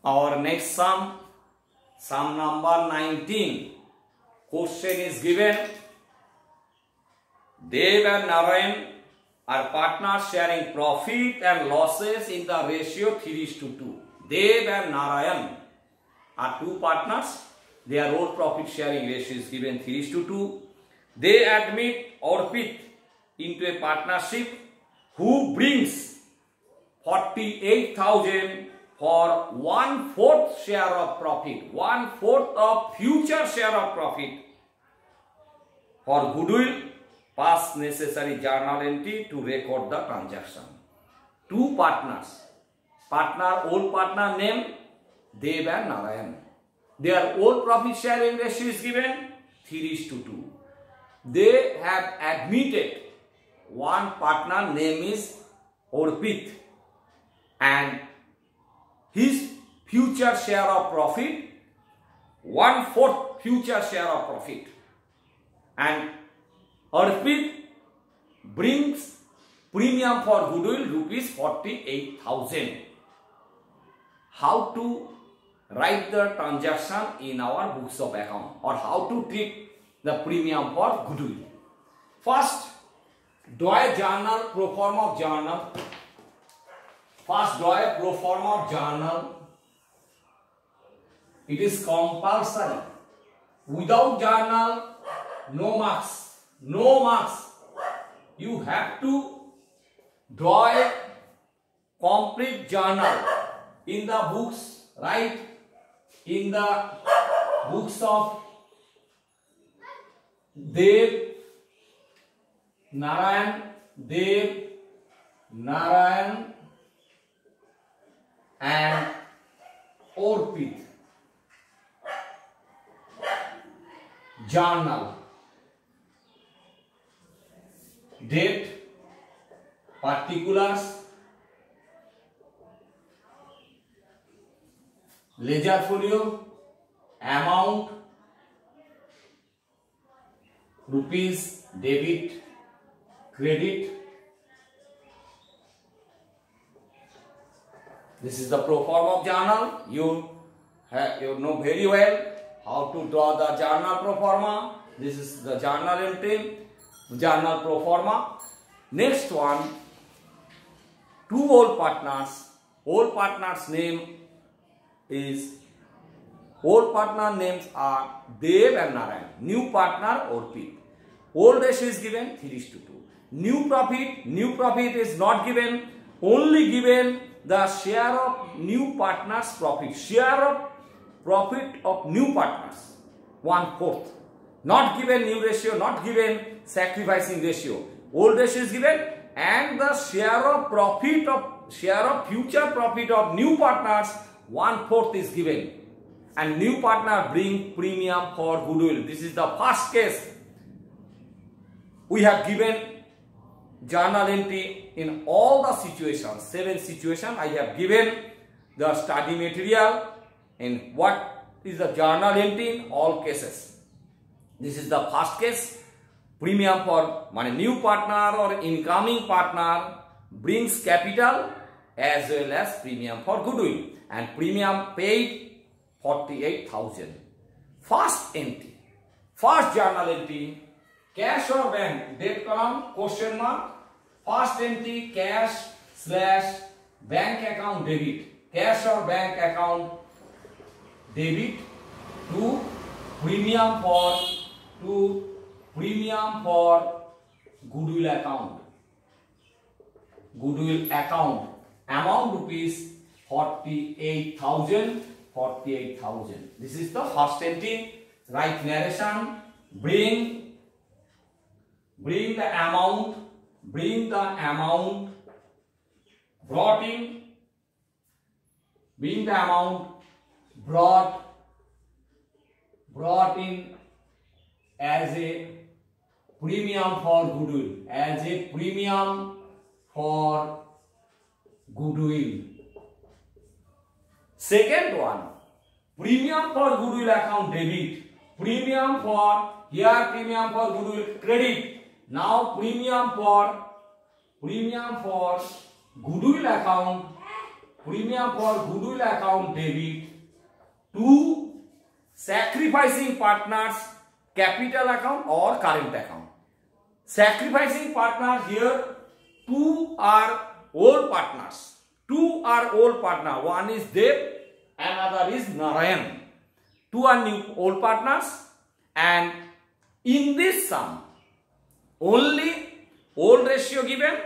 Our next sum number 19. Question is given. Dev and Narayan are partners sharing profit and losses in the ratio 3:2. Dev and Narayan are two partners. Their whole profit sharing ratio is given 3:2. They admit Orpit into a partnership who brings 48,000 for 1/4 share of profit, 1/4 of future share of profit. For goodwill, pass necessary journal entry to record the transaction. Two partners, old partner name Dev and Narayan. Their old profit sharing ratio is given 3:2. They have admitted one partner name is Orpit and his future share of profit, 1/4 future share of profit, and Orpit brings premium for goodwill rupees 48,000. How to write the transaction in our books of account, or how to treat the premium for goodwill? First, draw a journal, pro forma of journal. First, draw a pro forma of journal. It is compulsory. Without journal, no marks. No marks. You have to draw a complete journal in the books, right? In the books of Dev, Narayan, and Orpit. Journal. Date, particulars, ledger folio, amount, rupees, debit, credit. This is the pro forma of journal. You know very well how to draw the journal pro forma. This is the journal entry, journal pro forma. Next one, two old partners. Old partners name is, old partner names are Dev and Narayan. New partner Orpit. Old ratio is given 3:2. New profit is not given. Only given the share of new partners profit. Share of profit of new partners 1/4. Not given new ratio, not given sacrificing ratio. Old ratio is given, and the share of future profit of new partners 1/4 is given, and new partner bring premium for goodwill. This is the first case. We have given journal entry in all the situations, 7 situations. I have given the study material and what is the journal entry in all cases. This is the first case. Premium for new partner or incoming partner brings capital as well as premium for goodwill, and premium paid 48,000. First entry, first journal entry, cash or bank, date column, question mark. First entry, cash / bank account debit. Cash or bank account debit to premium for goodwill account. Goodwill account amount rupees 48,000. 48,000. This is the first entry. Write narration. Bring the amount. Bring the amount brought in. Bring the amount brought in as a premium for goodwill. As a premium for goodwill. Second one, premium for goodwill account debit. Premium for, here premium for goodwill credit. Now premium for goodwill account premium for goodwill account debit to sacrificing partners capital account or current account. Sacrificing partner here, two are old partners. Two are old partner. One is Dev, another is Narayan. Two are new old partners, and in this sum, only old ratio given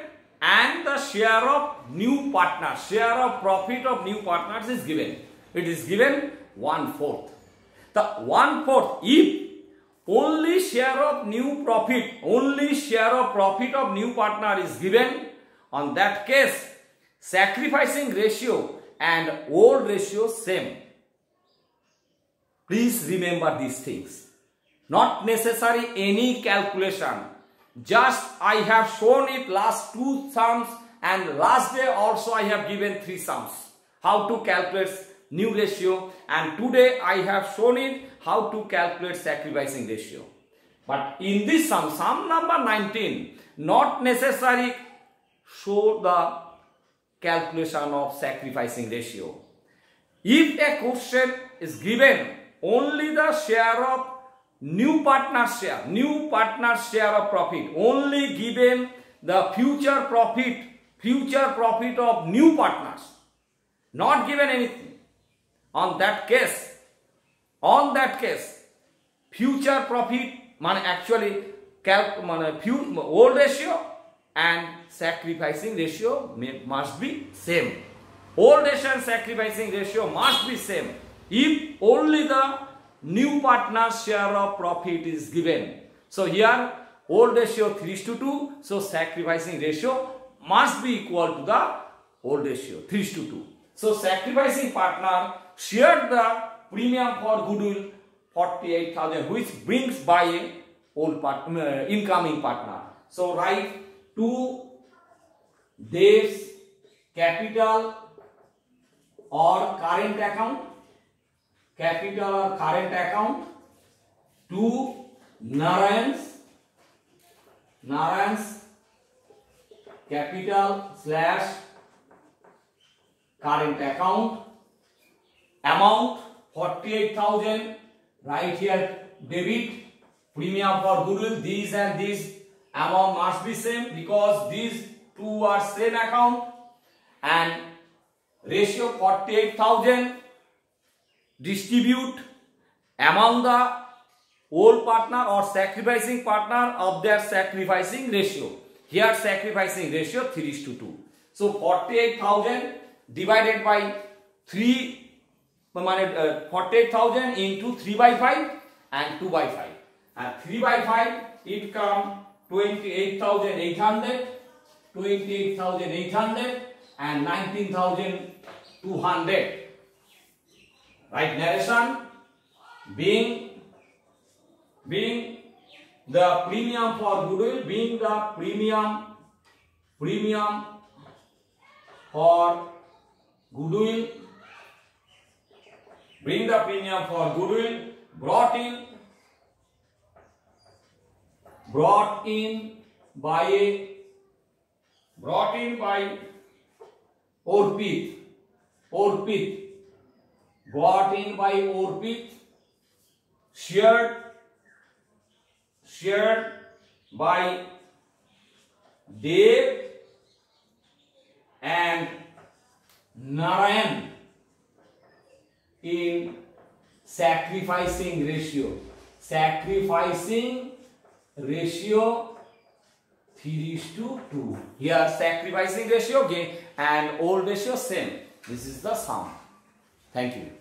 and the share of new partners, share of profit of new partners is given. It is given 1/4. The 1/4, if only share of new profit, only share of profit of new partner is given, on that case, sacrificing ratio and old ratio same. Please remember these things. Not necessary any calculation. Just I have shown it last two sums, and last day also I have given three sums. How to calculate new ratio, and today I have shown it how to calculate sacrificing ratio. But in this sum, sum number 19, not necessary show the calculation of sacrificing ratio. If a question is given only the share of new partner share of profit, only given the future profit of new partners, not given anything, on that case future profit actually old ratio and sacrificing ratio must be same. Old ratio and sacrificing ratio must be same if only the new partner's share of profit is given. So here old ratio 3:2, so sacrificing ratio must be equal to the old ratio 3:2. So sacrificing partner shared the premium for goodwill 48,000, which brings by a old incoming partner. So write to Dev's capital or current account, to Narayan's capital / current account, amount 48,000, right here debit, premium for goodwill, these and these amount must be same because these two are same account, and ratio 48,000 distribute among the old partner or sacrificing partner of their sacrificing ratio. Here sacrificing ratio 3:2. So 48,000 divided by 3, 48,000 into 3/5 and 2/5. And 3/5 it come 28,800 and 19,200. Right, narration being the premium for goodwill, being the premium for goodwill, bring the premium for goodwill brought in by Orpit, brought in by Orpit, shared by Dev and Narayan in sacrificing ratio 3:2. Here sacrificing ratio again and old ratio same. This is the sum. Thank you.